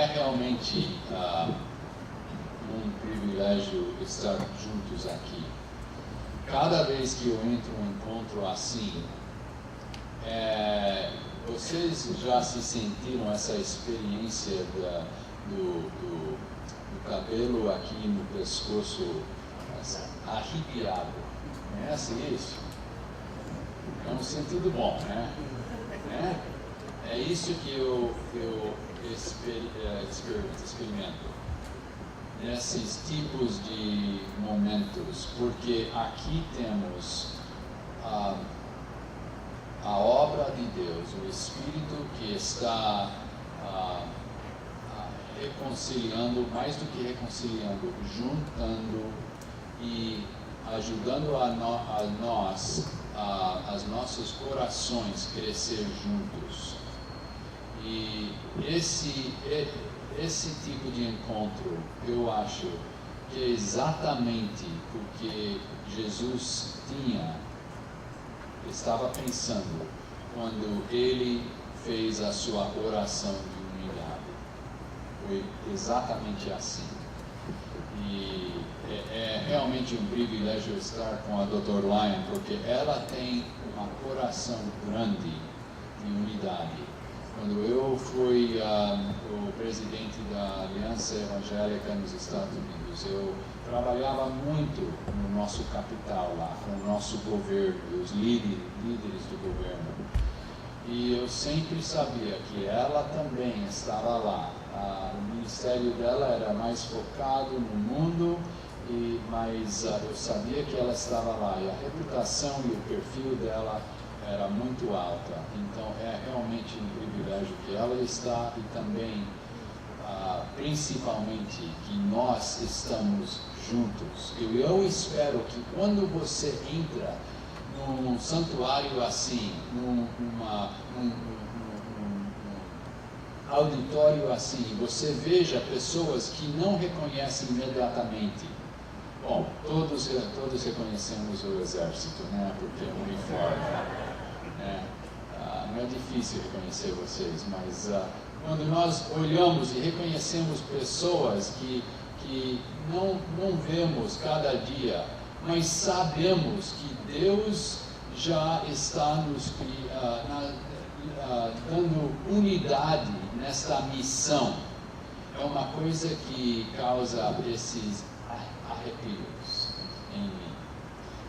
é realmente um privilégio estar juntos aqui. Cada vez que eu entro em um encontro assim, vocês já se sentiram essa experiência do cabelo aqui no pescoço arrepiado? Conhece isso? É um sentido bom, né? É isso que eu experimento nesses tipos de momentos, porque aqui temos a obra de Deus, o Espírito que está reconciliando, mais do que reconciliando, juntando e ajudando as nossos corações crescer juntos. E esse tipo de encontro, eu acho que é exatamente o que Jesus estava pensando quando ele fez a sua oração de unidade. Foi exatamente assim. E é realmente um privilégio estar com a Dr. Lyon, porque ela tem um coração grande de unidade. Quando eu fui o presidente da Aliança Evangélica nos Estados Unidos, eu trabalhava muito no nosso capital lá, com o nosso governo, os líderes do governo. E eu sempre sabia que ela também estava lá. O ministério dela era mais focado no mundo, mas eu sabia que ela estava lá. E a reputação e o perfil dela era muito alta. Então é realmente um privilégio que ela está e também, principalmente, que nós estamos juntos. Eu espero que quando você entra num santuário assim, num auditório assim, você veja pessoas que não reconhecem imediatamente. Bom, todos reconhecemos o exército, né? Porque é um uniforme. Né? Não é difícil reconhecer vocês, mas quando nós olhamos e reconhecemos pessoas que não vemos cada dia, mas sabemos que Deus já está nos dando unidade nesta missão, é uma coisa que causa esses arrepios em mim.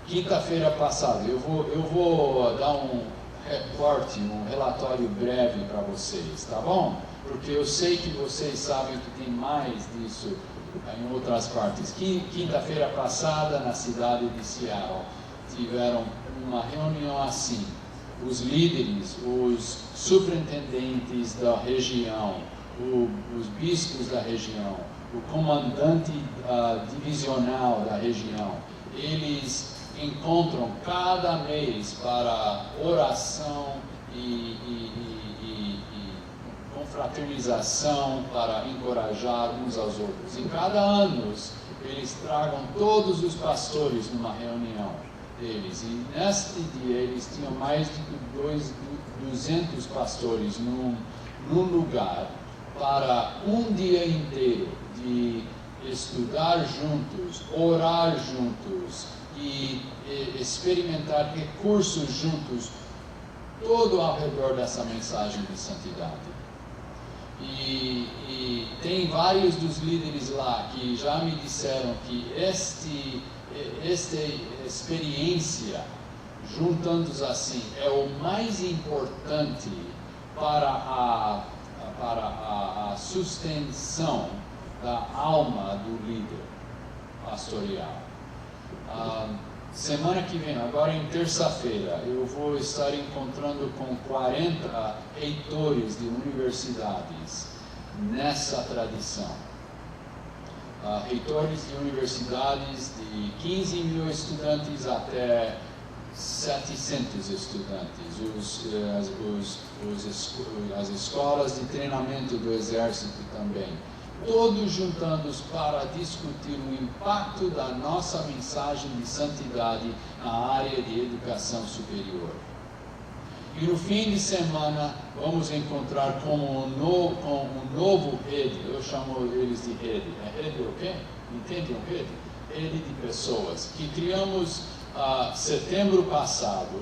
Quinta-feira passada, eu vou dar um reporte, um relatório breve para vocês, tá bom? Porque eu sei que vocês sabem que tem mais disso em outras partes. Quinta-feira passada, na cidade de Seattle, tiveram uma reunião assim. Os líderes, os superintendentes da região, os bispos da região, o comandante divisional da região, eles encontram cada mês para oração e confraternização, para encorajar uns aos outros. E cada ano eles tragam todos os pastores numa reunião deles. E neste dia eles tinham mais de 200 pastores num lugar para um dia inteiro de estudar juntos, orar juntos e experimentar recursos juntos, todo ao redor dessa mensagem de santidade. E tem vários dos líderes lá que já me disseram que esta experiência, juntando-os assim, é o mais importante para a sustentação da alma do líder pastoral. Semana que vem, agora em terça-feira, eu vou estar encontrando com 40 reitores de universidades nessa tradição. Reitores de universidades de 15 mil estudantes até 700 estudantes, as escolas de treinamento do exército também, todos juntando-os para discutir o impacto da nossa mensagem de santidade na área de educação superior. E no fim de semana vamos encontrar com um novo rede. Eu chamo eles de rede. É rede o quê? Entendem o rede? Rede de pessoas que criamos setembro passado.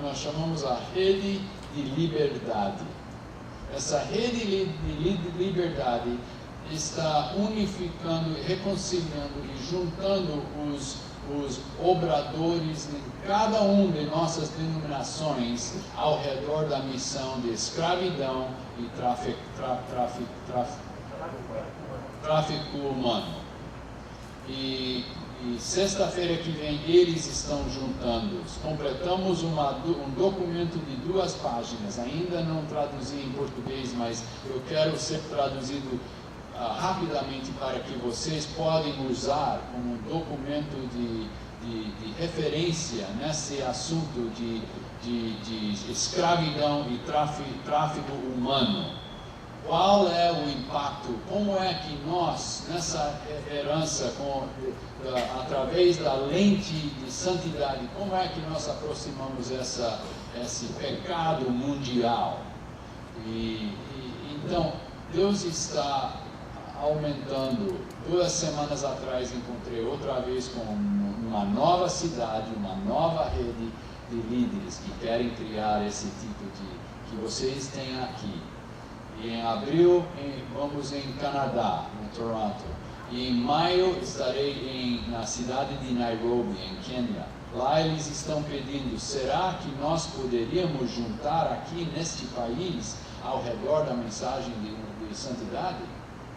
Nós chamamos a rede de liberdade. Essa rede de liberdade está unificando, reconciliando e juntando os obradores em cada uma de nossas denominações ao redor da missão de escravidão e tráfico humano. E sexta-feira que vem eles estão juntando. Completamos um documento de 2 páginas, ainda não traduzi em português, mas eu quero ser traduzido rapidamente para que vocês podem usar como um documento de referência nesse assunto de escravidão e tráfico humano. Qual é o impacto? Como é que nós, nessa herança, através da lente de santidade, como é que nós aproximamos esse pecado mundial? Então, Deus está aumentando. 2 semanas atrás encontrei outra vez com uma nova cidade, uma nova rede de líderes que querem criar esse tipo que vocês têm aqui. E em abril vamos em Canadá, em Toronto. E em maio estarei na cidade de Nairobi, em Quênia. Lá eles estão pedindo, será que nós poderíamos juntar aqui neste país ao redor da mensagem de santidade?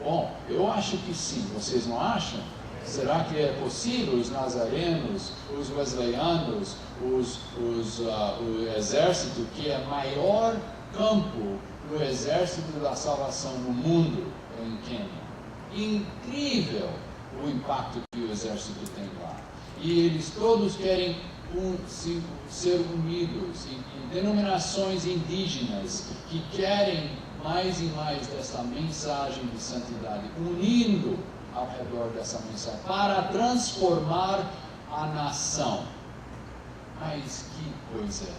Bom, eu acho que sim, vocês não acham? Será que é possível os nazarenos, os wesleyanos, o exército, que é maior campo do exército da salvação no mundo, em Quênia? Incrível o impacto que o exército tem lá. E eles todos querem ser unidos em denominações indígenas que querem mais e mais dessa mensagem de santidade, unindo ao redor dessa mensagem, para transformar a nação. Mas que coisa!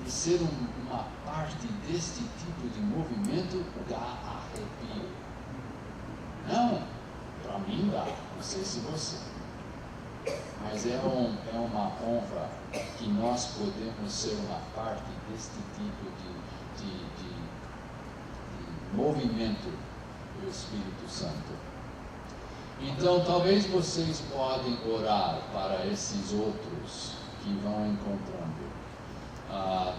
De ser uma parte deste tipo de movimento dá arrepio. Não, para mim dá, não sei se você. Mas é uma honra que nós podemos ser uma parte deste tipo de movimento do Espírito Santo. Então, talvez vocês podem orar para esses outros que vão encontrando.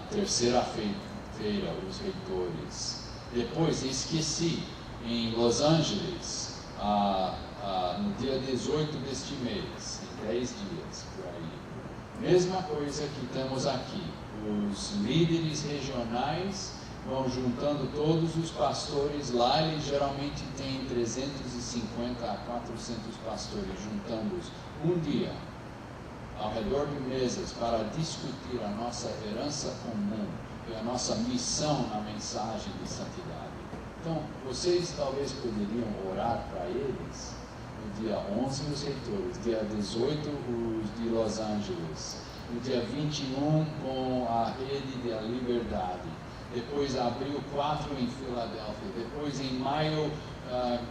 Terceira-feira, os reitores. Depois, esqueci, em Los Angeles, no dia 18 deste mês, em 10 dias, por aí. Mesma coisa que temos aqui. Os líderes regionais vão juntando todos os pastores. Lá eles geralmente têm 350 a 400 pastores, juntando-os um dia ao redor de mesas para discutir a nossa herança comum e a nossa missão na mensagem de santidade. Então, vocês talvez poderiam orar para eles no dia 11 os reitores, dia 18 os de Los Angeles, no dia 21 com a rede da liberdade, depois abril 4 em Filadélfia, depois em maio,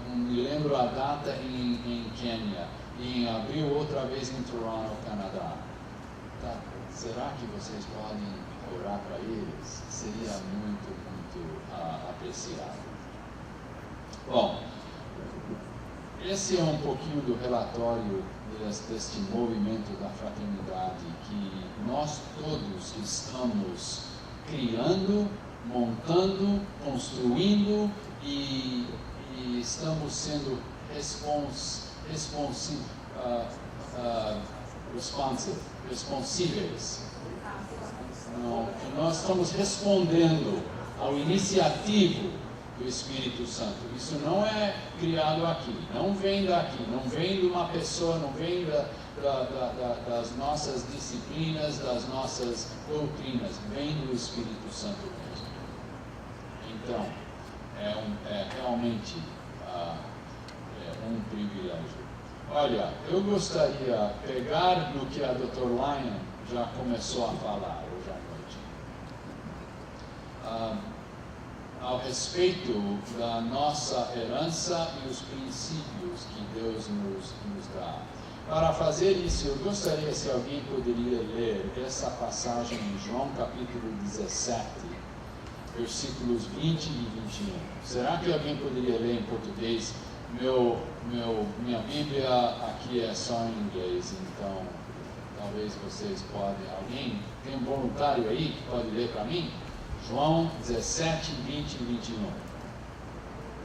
me lembro a data em Quênia, e em abril outra vez em Toronto, Canadá. Tá. Será que vocês podem orar para eles? Seria muito, muito apreciado. Bom, esse é um pouquinho do relatório deste movimento da fraternidade que nós todos estamos criando, montando, construindo e estamos sendo responsíveis. Nós estamos respondendo ao iniciativo do Espírito Santo. Isso não é criado aqui, não vem daqui, não vem de uma pessoa, não vem das nossas disciplinas, das nossas doutrinas, vem do Espírito Santo mesmo. Então, é realmente um privilégio. Olha, eu gostaria de pegar no que a Dr. Lyon já começou a falar hoje à noite. ao respeito da nossa herança e os princípios que Deus nos dá. Para fazer isso, eu gostaria se alguém poderia ler essa passagem em João capítulo 17, versículos 20 e 21. Será que alguém poderia ler em português? Minha Bíblia aqui é só em inglês, então talvez vocês podem. Alguém tem um voluntário aí que pode ler para mim? João 17, 20 e 21.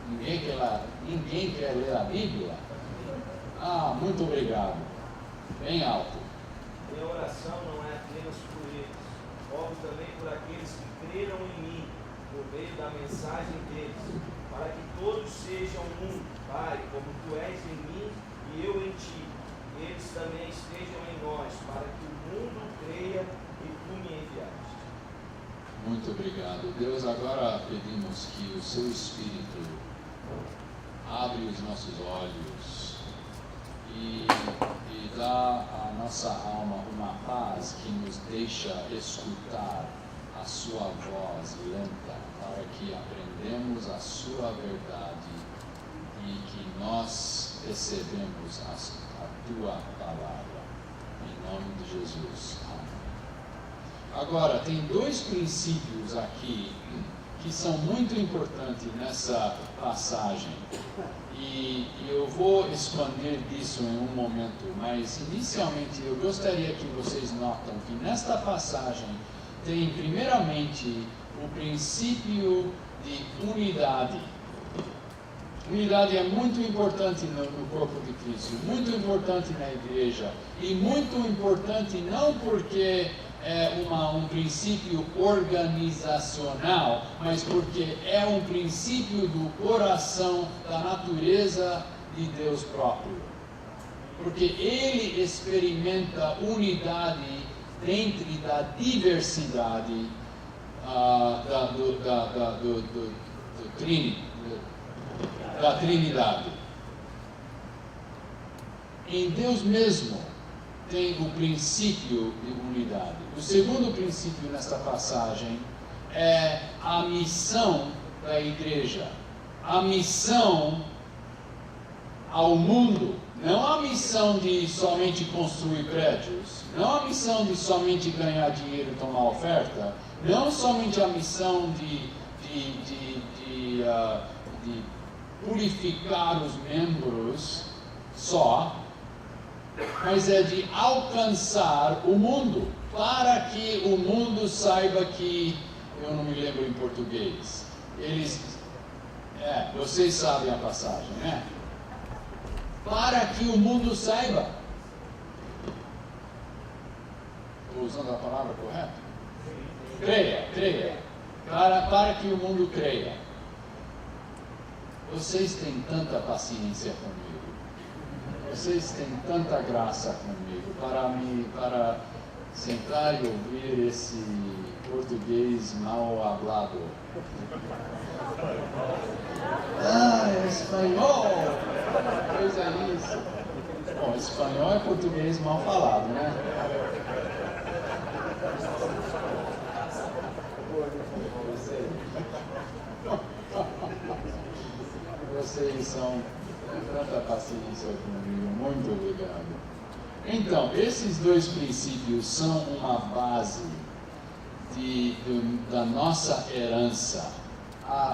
Ninguém quer ler a Bíblia? Muito obrigado. Bem alto. Minha oração não é apenas por eles, oro também por aqueles que creram em mim, por meio da mensagem deles, para que todos sejam um, Pai, como tu és em mim e eu em ti. Eles também estejam em nós, para que o mundo creia que tu me enviaste. Muito obrigado. Deus, agora pedimos que o seu Espírito abre os nossos olhos e dá à nossa alma uma paz que nos deixa escutar a sua voz lenta, para que aprendamos a sua verdade e que nós recebemos a tua palavra. Em nome de Jesus. Amém. Agora, tem dois princípios aqui que são muito importantes nessa passagem. E eu vou expandir isso em um momento, mas inicialmente eu gostaria que vocês notem que nesta passagem tem primeiramente o princípio de unidade. Unidade é muito importante no corpo de Cristo, muito importante na igreja, e muito importante não porque é um princípio organizacional, mas porque é um princípio do coração, da natureza de Deus próprio. Porque Ele experimenta unidade dentro da diversidade da Trinidade. Em Deus mesmo tem o princípio de unidade. O segundo princípio nesta passagem é a missão da igreja. A missão ao mundo. Não a missão de somente construir prédios. Não a missão de somente ganhar dinheiro e tomar oferta. Não somente a missão de purificar os membros só, mas é de alcançar o mundo, para que o mundo saiba que, eu não me lembro em português, vocês sabem a passagem, né? Para que o mundo saiba. Estou usando a palavra correta? Creia. Para que o mundo creia. Vocês têm tanta paciência comigo. Vocês têm tanta graça comigo para sentar e ouvir esse português mal hablado. Espanhol! Pois é isso. Bom, espanhol é português mal falado, né? Vocês são tanta paciência comigo, muito obrigado. Então, esses dois princípios são uma base da nossa herança.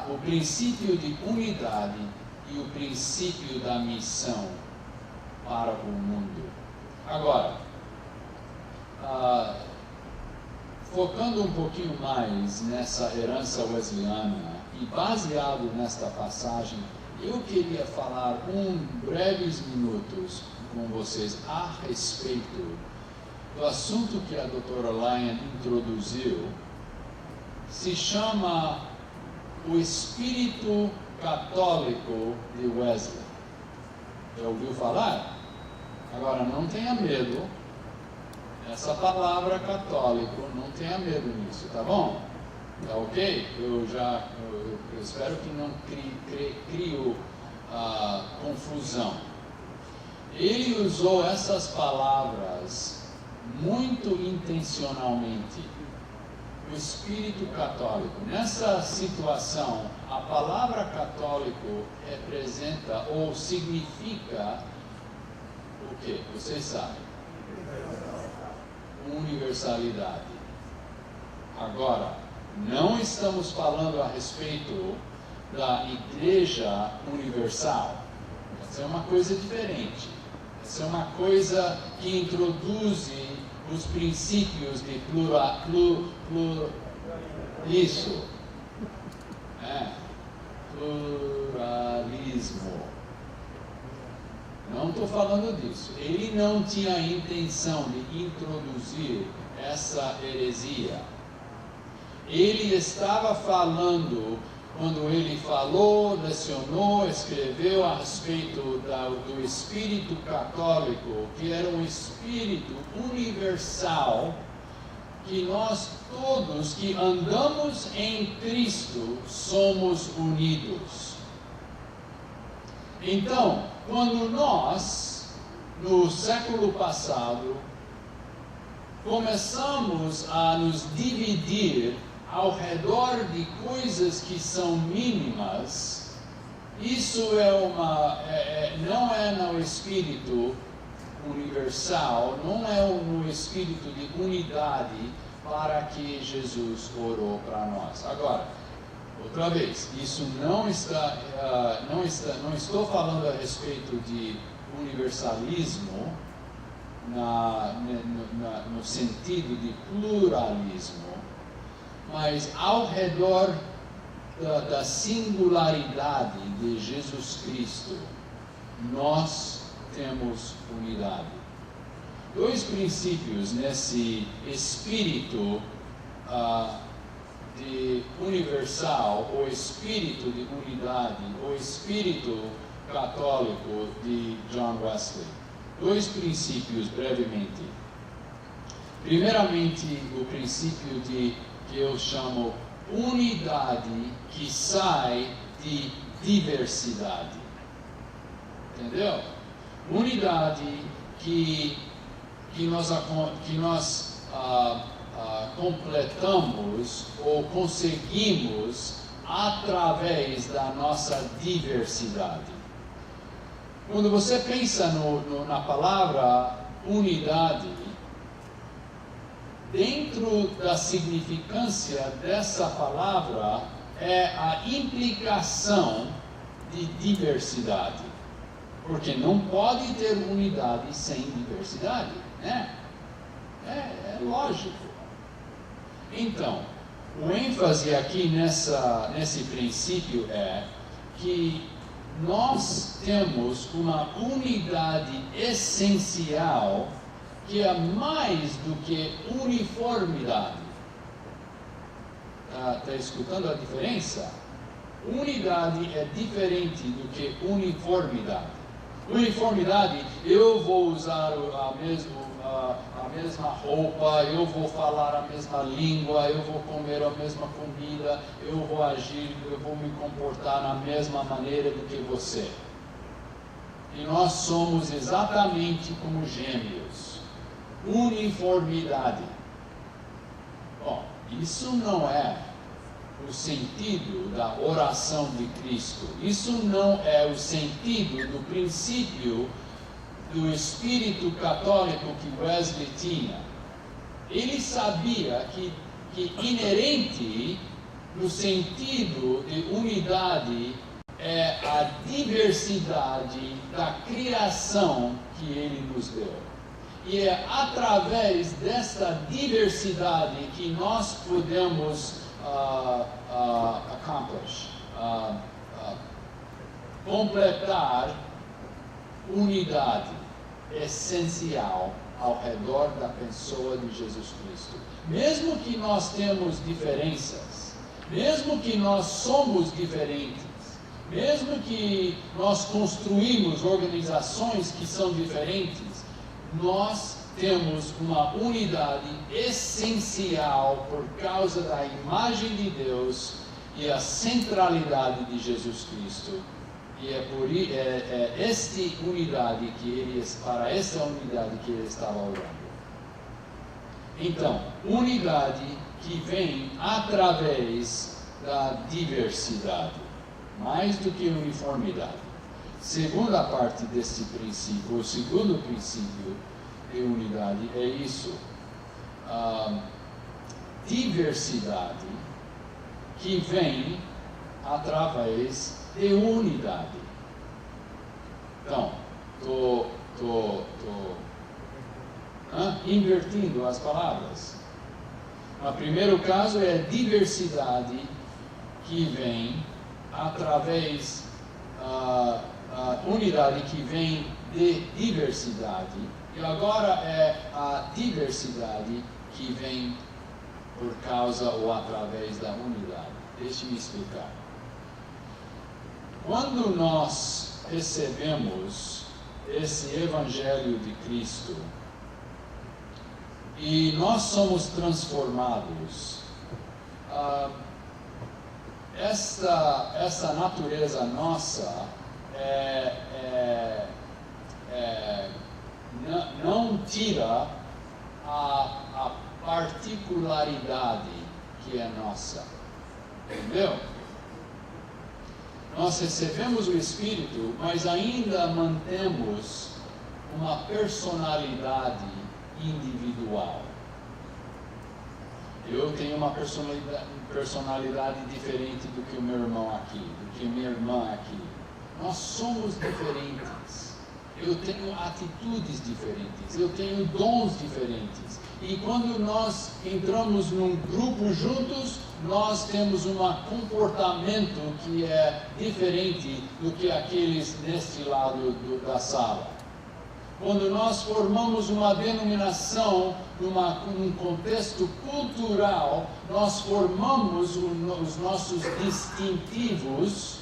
O princípio de unidade e o princípio da missão para o mundo. Agora, focando um pouquinho mais nessa herança wesleyana e baseado nesta passagem, eu queria falar breves minutos com vocês a respeito do assunto que a doutora Lyon introduziu. Se chama o espírito católico de Wesley. Já ouviu falar? Agora, não tenha medo. Essa palavra católico, não tenha medo nisso, tá bom? Tá ok? Eu espero que não crie confusão. Ele usou essas palavras muito intencionalmente. o espírito católico. Nessa situação, a palavra católico representa ou significa o que? Vocês sabem? Universalidade. Agora, não estamos falando a respeito da Igreja Universal. Essa é uma coisa diferente. Essa é uma coisa que introduz os princípios de pluralismo. Não estou falando disso. Ele não tinha a intenção de introduzir essa heresia. Ele estava falando, quando ele falou, lecionou, escreveu a respeito do espírito católico, que era um espírito universal, que nós todos que andamos em Cristo somos unidos. Então, quando nós, no século passado, começamos a nos dividir ao redor de coisas que são mínimas, isso não é no espírito universal, não é no espírito de unidade para que Jesus orou para nós. Agora, outra vez, isso não estou falando a respeito de universalismo no sentido de pluralismo, mas ao redor da singularidade de Jesus Cristo, nós temos unidade. Dois princípios nesse espírito de universal, ou espírito de unidade, ou espírito católico de John Wesley. Dois princípios, brevemente. Primeiramente, o princípio que eu chamo unidade que sai de diversidade. Entendeu? Unidade que nós completamos ou conseguimos através da nossa diversidade. Quando você pensa na palavra unidade, dentro da significância dessa palavra é a implicação de diversidade. Porque não pode ter unidade sem diversidade, né? É lógico. Então, o ênfase aqui nesse princípio é que nós temos uma unidade essencial que é mais do que uniformidade. Está escutando a diferença? Unidade é diferente do que uniformidade. Uniformidade, eu vou usar a mesma roupa, eu vou falar a mesma língua, eu vou comer a mesma comida, eu vou agir, eu vou me comportar na mesma maneira do que você. E nós somos exatamente como gêmeos. Uniformidade. Bom, isso não é o sentido da oração de Cristo. Isso não é o sentido do princípio do espírito católico que Wesley tinha. Ele sabia que inerente no sentido de unidade é a diversidade da criação que ele nos deu. E é através desta diversidade que nós podemos completar unidade essencial ao redor da pessoa de Jesus Cristo. Mesmo que nós temos diferenças, mesmo que nós somos diferentes, mesmo que nós construímos organizações que são diferentes, nós temos uma unidade essencial por causa da imagem de Deus e a centralidade de Jesus Cristo. E é esta unidade para essa unidade que ele estava orando. Então, unidade que vem através da diversidade, mais do que uniformidade. Segunda parte desse princípio, o segundo princípio de unidade é isso. Diversidade que vem através de unidade. Então, estou invertindo as palavras. No primeiro caso é diversidade que vem através unidade que vem de diversidade, e agora é a diversidade que vem por causa ou através da unidade. Deixe-me explicar. Quando nós recebemos esse Evangelho de Cristo e nós somos transformados, essa natureza nossa não tira a particularidade que é nossa. Entendeu? Nós recebemos o Espírito, mas ainda mantemos uma personalidade individual. Eu tenho uma personalidade diferente do que o meu irmão aqui, do que minha irmã aqui. Nós somos diferentes. Eu tenho atitudes diferentes, eu tenho dons diferentes. E quando nós entramos num grupo juntos, nós temos um comportamento que é diferente do que aqueles neste lado da sala. Quando nós formamos uma denominação, num contexto cultural, nós formamos os nossos distintivos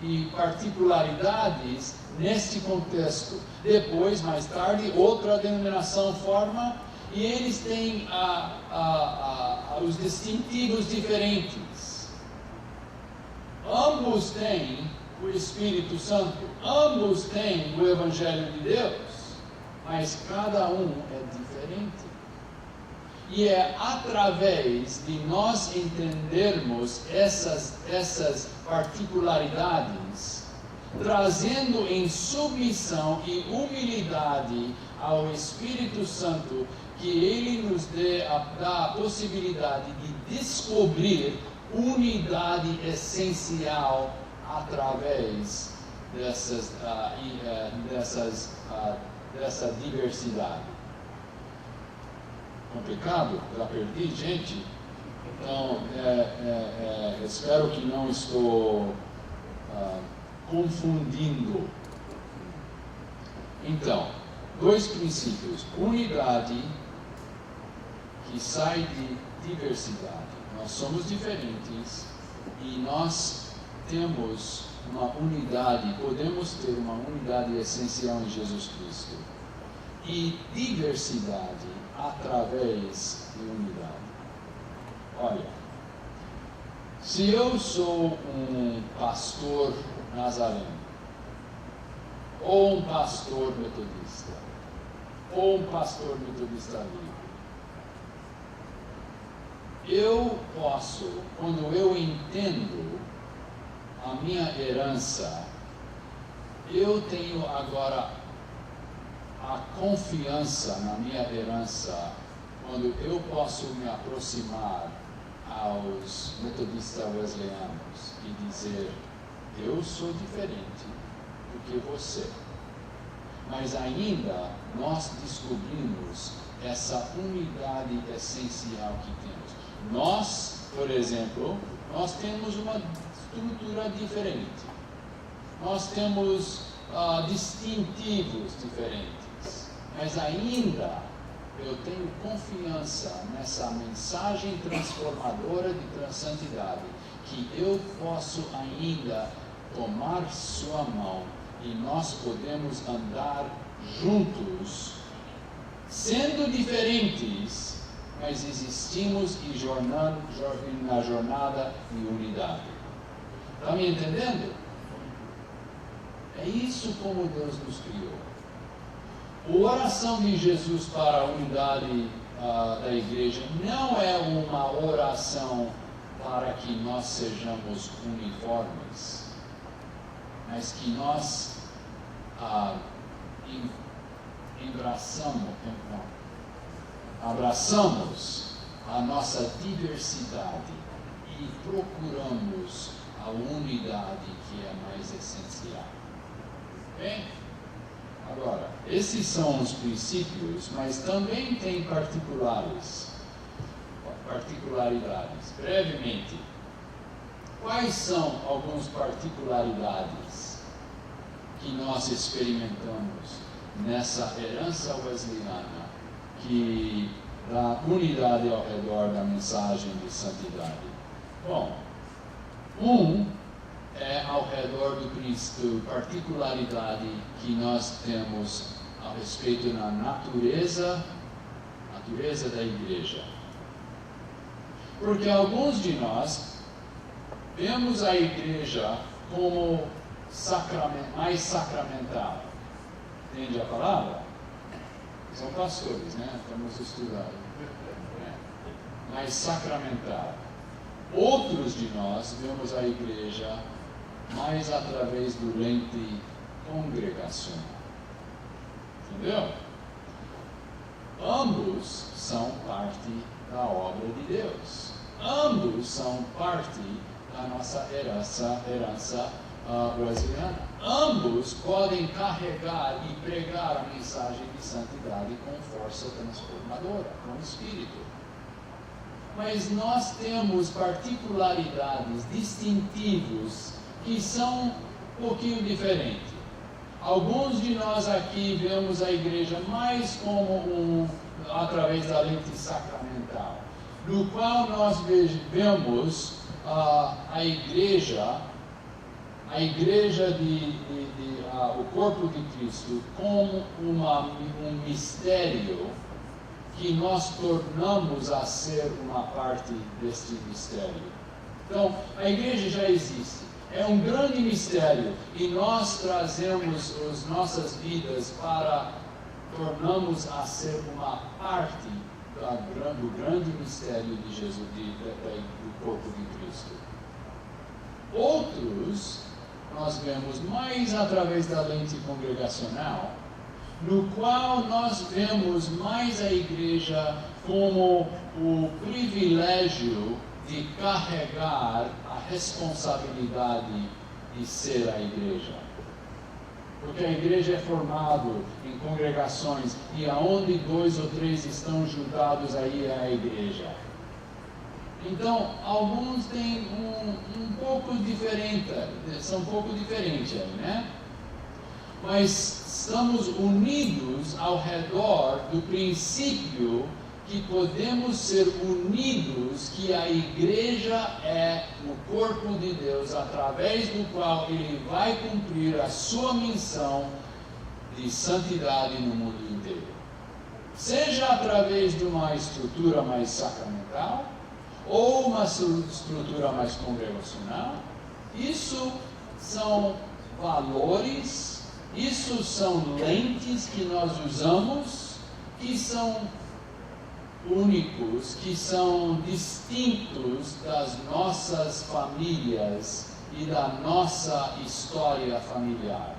e particularidades neste contexto. Depois, mais tarde, outra denominação forma e eles têm os distintivos diferentes. Ambos têm o Espírito Santo, ambos têm o Evangelho de Deus, mas cada um é diferente. E é através de nós entendermos essas particularidades, trazendo em submissão e humildade ao Espírito Santo, que Ele nos dá a possibilidade de descobrir unidade essencial através dessa diversidade. Complicado? Já perdi, gente? Então, espero que não estou confundindo. Então, dois princípios: unidade, que sai de diversidade. Nós somos diferentes e nós temos uma unidade, podemos ter uma unidade essencial em Jesus Cristo. E diversidade através de unidade. Olha, se eu sou um pastor nazareno, ou um pastor metodista, ou um pastor metodista livre, eu posso, quando eu entendo a minha herança, eu tenho agora a confiança na minha herança, quando eu posso me aproximar aos metodistas wesleyanos e dizer: eu sou diferente do que você. Mas ainda nós descobrimos essa unidade essencial que temos. Nós, por exemplo, nós temos uma estrutura diferente. Nós temos distintivos diferentes. Mas ainda eu tenho confiança nessa mensagem transformadora de santidade, que eu posso ainda tomar sua mão e nós podemos andar juntos, sendo diferentes, mas existimos e na jornada de unidade. Está me entendendo? É isso como Deus nos criou. A oração de Jesus para a unidade da igreja não é uma oração para que nós sejamos uniformes, mas que nós abraçamos a nossa diversidade e procuramos a unidade que é mais essencial. Bem? Agora, esses são os princípios, mas também tem particularidades. Brevemente, quais são algumas particularidades que nós experimentamos nessa herança wesleyana que dá unidade ao redor da mensagem de santidade? Bom, é ao redor do particularidade que nós temos a respeito da natureza da igreja. Porque alguns de nós vemos a igreja como mais sacramental. Entende a palavra? São pastores, né? Estamos estudando. Mais sacramental. Outros de nós vemos a igreja mais através do lente congregacional. Entendeu? Ambos são parte da obra de Deus. Ambos são parte da nossa herança wesleyana. Ambos podem carregar e pregar a mensagem de santidade com força transformadora, com espírito. Mas nós temos particularidades distintivas que são um pouquinho diferentes. Alguns de nós aqui vemos a igreja mais como através da lente sacramental, no qual nós vemos a igreja o corpo de Cristo como um mistério que nós tornamos a ser uma parte deste mistério. Então, a igreja já existe. É um grande mistério e nós trazemos as nossas vidas para tornamos a ser uma parte do grande mistério de Jesus, do corpo de Cristo. Outros nós vemos mais através da lente congregacional, no qual nós vemos mais a igreja como o privilégio de carregar a responsabilidade de ser a igreja. Porque a igreja é formada em congregações e aonde 2 ou 3 estão juntados, aí é a igreja. Então, alguns têm um pouco diferente, são um pouco diferentes aí, né? Mas estamos unidos ao redor do princípio que podemos ser unidos, que a igreja é o corpo de Deus, através do qual ele vai cumprir a sua missão de santidade no mundo inteiro. Seja através de uma estrutura mais sacramental, ou uma estrutura mais congregacional. Isso são valores, isso são lentes que nós usamos, que são únicos, que são distintos das nossas famílias e da nossa história familiar.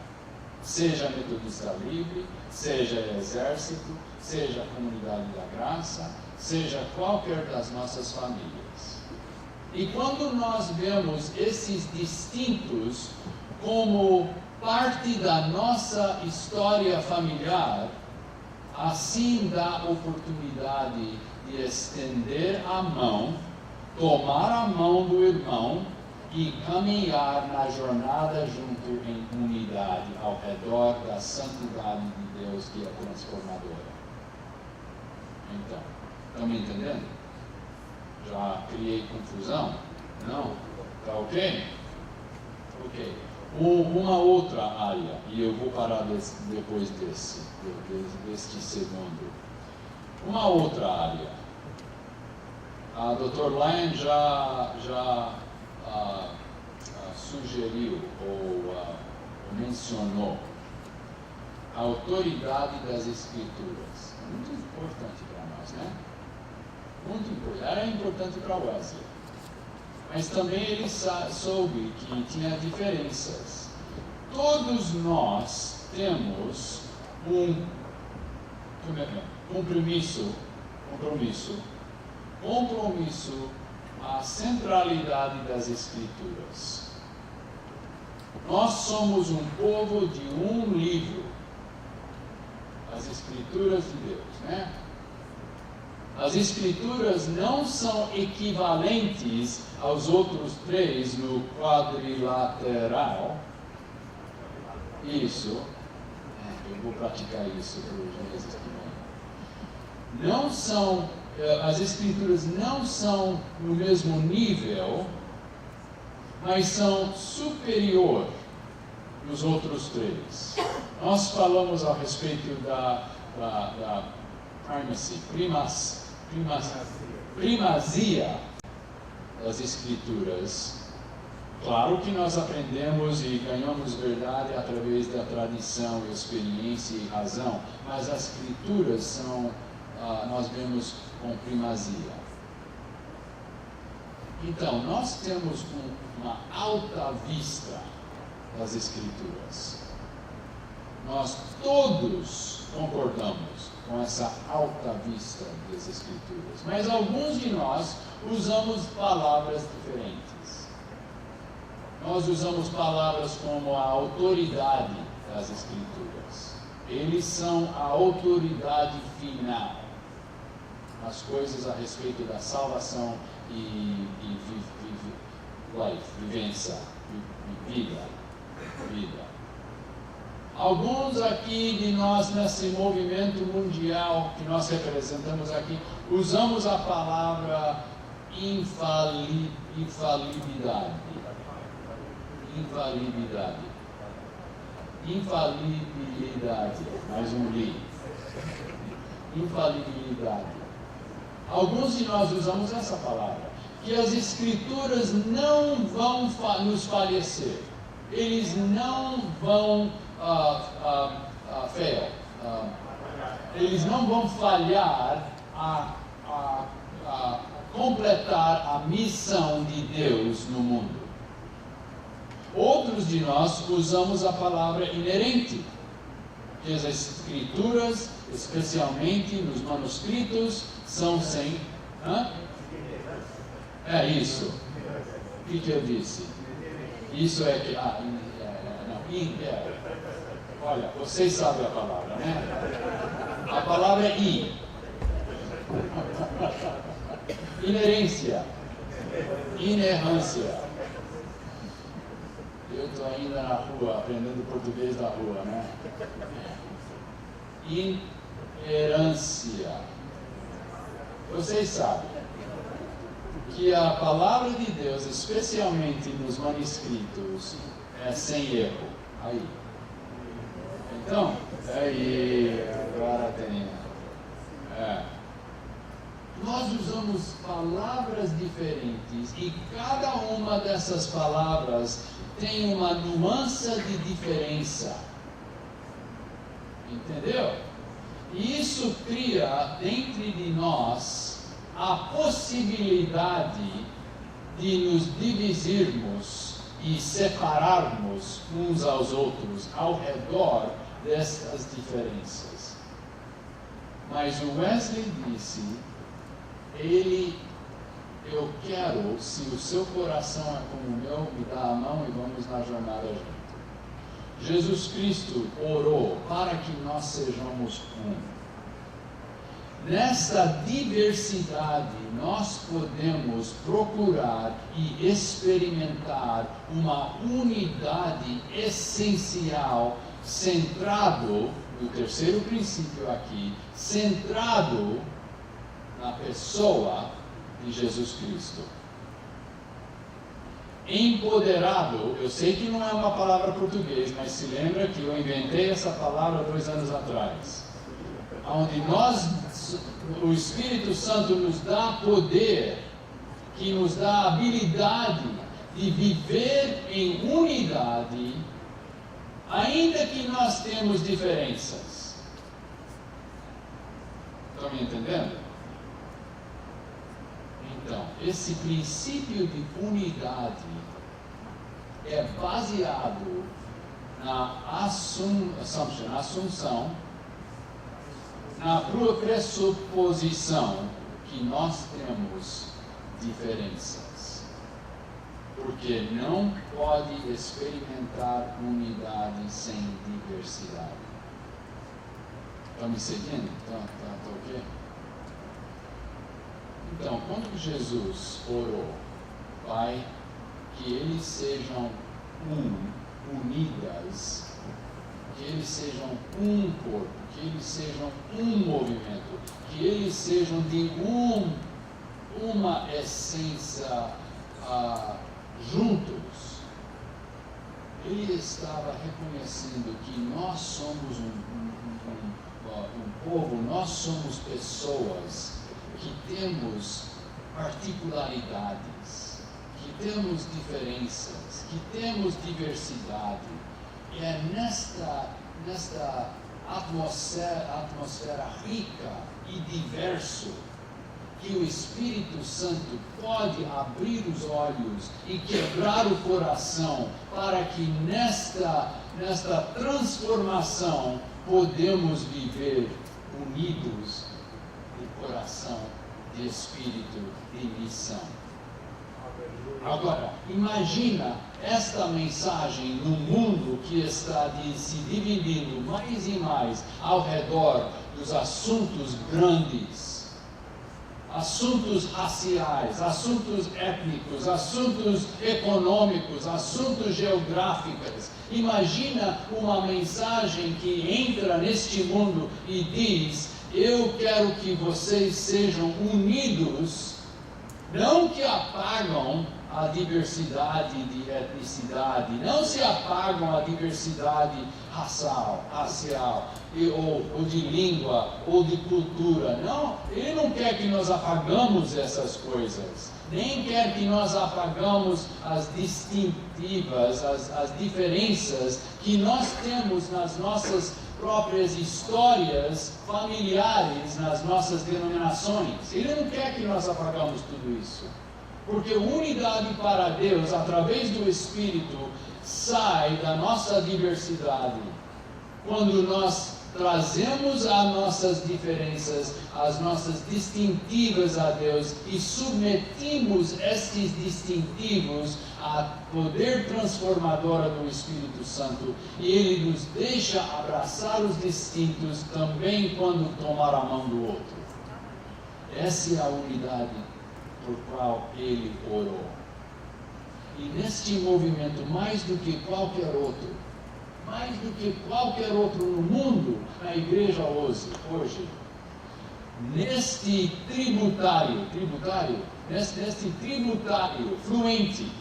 Seja Metodista Livre, seja Exército, seja Comunidade da Graça, seja qualquer das nossas famílias. E quando nós vemos esses distintos como parte da nossa história familiar, assim dá oportunidade de estender a mão, tomar a mão do irmão e caminhar na jornada junto em unidade ao redor da santidade de Deus que é transformadora. Então, estão me entendendo? Já criei confusão? Não? Tá ok? Ok. Uma outra área, e eu vou parar depois deste segundo. Uma outra área. A Dr. Lyon já sugeriu ou mencionou a autoridade das Escrituras. É muito importante para nós, né? Muito importante. Era importante para Wesley. Mas também ele soube que tinha diferenças. Todos nós temos um compromisso à centralidade das Escrituras. Nós somos um povo de um livro, as Escrituras de Deus, né? As Escrituras não são equivalentes aos outros 3 no quadrilateral. Isso. Eu vou praticar isso por meses que vem. Não são, as Escrituras não são no mesmo nível, mas são superior nos outros 3. Nós falamos a respeito da primazia das Escrituras. Claro que nós aprendemos e ganhamos verdade através da tradição, experiência e razão, mas as Escrituras são, nós vemos com primazia. Então, nós temos uma alta vista das Escrituras. Nós todos concordamos com essa alta vista das Escrituras, mas alguns de nós usamos palavras diferentes. Nós usamos palavras como a autoridade das Escrituras. Eles são a autoridade final nas coisas a respeito da salvação e vivência, vida. Alguns aqui de nós, nesse movimento mundial que nós representamos aqui, usamos a palavra infalibilidade. Mais um li. Infalibilidade. Alguns de nós usamos essa palavra, que as Escrituras não vão nos falecer. Eles não vão eles não vão falhar a completar a missão de Deus no mundo. Outros de nós usamos a palavra inerente, que as Escrituras, especialmente nos manuscritos, são sem... É isso. O que eu disse? Isso é que... Olha, vocês sabem a palavra, né? A palavra é inerência. Inerrância. Eu estou ainda na rua, aprendendo português da rua, né? Inerância. Vocês sabem que a palavra de Deus, especialmente nos manuscritos, é sem erro. Aí. Então, agora tem. Nós usamos palavras diferentes e cada uma dessas palavras tem uma nuance de diferença. Entendeu? E isso cria dentro de nós a possibilidade de nos dividirmos e separarmos uns aos outros ao redor dessas diferenças. Mas o Wesley disse, eu quero, se o seu coração é como o meu, me dá a mão e vamos na jornada juntos. Jesus Cristo orou para que nós sejamos um. Nessa diversidade, nós podemos procurar e experimentar uma unidade essencial, centrado, no terceiro princípio aqui, centrado na pessoa de Jesus Cristo. Empoderado, eu sei que não é uma palavra portuguesa, mas se lembra que eu inventei essa palavra 2 anos atrás. Onde o Espírito Santo nos dá poder, que nos dá habilidade de viver em unidade, ainda que nós temos diferenças. Estão me entendendo? Então, esse princípio de unidade é baseado na assunção, na pressuposição que nós temos diferenças. Porque não pode experimentar unidade sem diversidade. Estão me seguindo? Tá ok? Então, quando Jesus orou, Pai, que eles sejam unidas, que eles sejam um corpo, que eles sejam um movimento, que eles sejam de uma essência juntos. Ele estava reconhecendo que nós somos um povo, nós somos pessoas que temos particularidades, que temos diferenças, que temos diversidade. E é nesta atmosfera rica e diversa que o Espírito Santo pode abrir os olhos e quebrar o coração, para que nesta transformação podemos viver unidos de coração, de espírito, de missão. Agora, imagina esta mensagem no mundo que está se dividindo mais e mais ao redor dos assuntos grandes, assuntos raciais, assuntos étnicos, assuntos econômicos, assuntos geográficos. Imagina uma mensagem que entra neste mundo e diz: eu quero que vocês sejam unidos, não que apagam a diversidade de etnicidade, não se apagam a diversidade racial, ou de língua, ou de cultura. Não, ele não quer que nós apagamos essas coisas, nem quer que nós apagamos as distintivas, as diferenças que nós temos nas nossas próprias histórias familiares, nas nossas denominações. Ele não quer que nós apagamos tudo isso. Porque unidade para Deus, através do Espírito, sai da nossa diversidade. Quando nós trazemos as nossas diferenças, as nossas distintivas a Deus e submetimos estes distintivos a poder transformadora do Espírito Santo, e Ele nos deixa abraçar os distintos também quando tomar a mão do outro. Essa é a unidade por qual Ele orou. E neste movimento, mais do que qualquer outro no mundo, na igreja hoje, neste tributário, fluente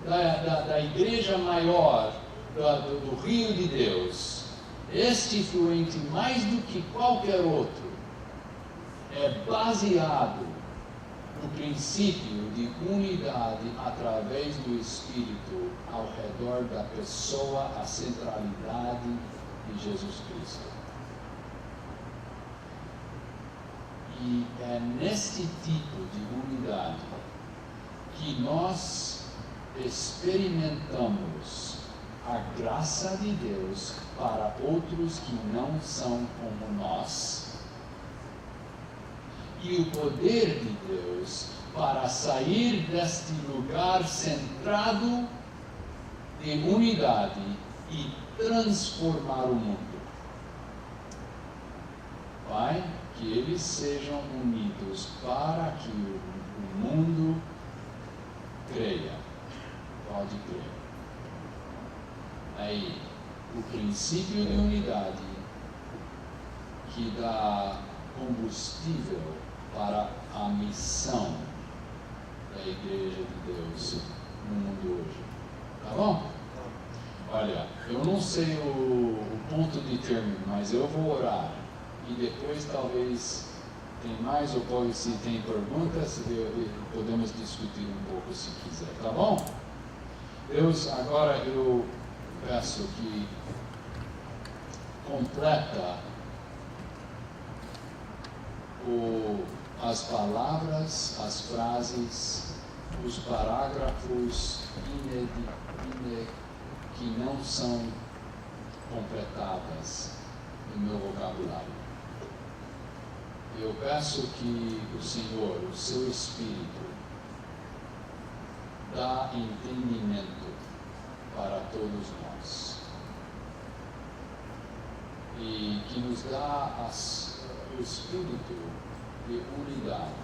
da igreja maior do Rio de Deus, este fluente, mais do que qualquer outro, é baseado no princípio de unidade através do Espírito ao redor da pessoa, a centralidade de Jesus Cristo. E é neste tipo de unidade que nós experimentamos a graça de Deus para outros que não são como nós, e o poder de Deus para sair deste lugar centrado de unidade e transformar o mundo. Pai, que eles sejam unidos para que o mundo creia. Pode crer. Aí, o princípio de unidade que dá combustível para a missão da Igreja de Deus no mundo hoje. Tá bom? Olha, eu não sei o ponto de término, mas eu vou orar. E depois talvez tem mais, ou se tem perguntas, podemos discutir um pouco se quiser. Tá bom? Deus, agora eu peço que completa as palavras, as frases, os parágrafos que não são completadas no meu vocabulário. Eu peço que o Senhor, o seu Espírito, dá entendimento para todos nós e que nos dá o espírito de unidade,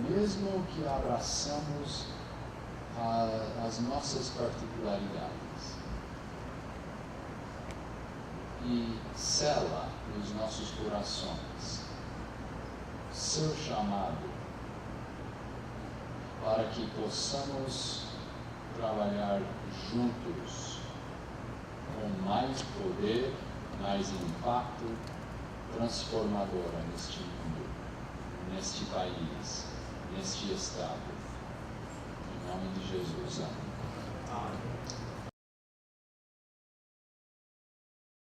mesmo que abraçamos as nossas particularidades, e sela nos nossos corações seu chamado para que possamos trabalhar juntos com mais poder, mais impacto transformador neste mundo, neste país, neste estado.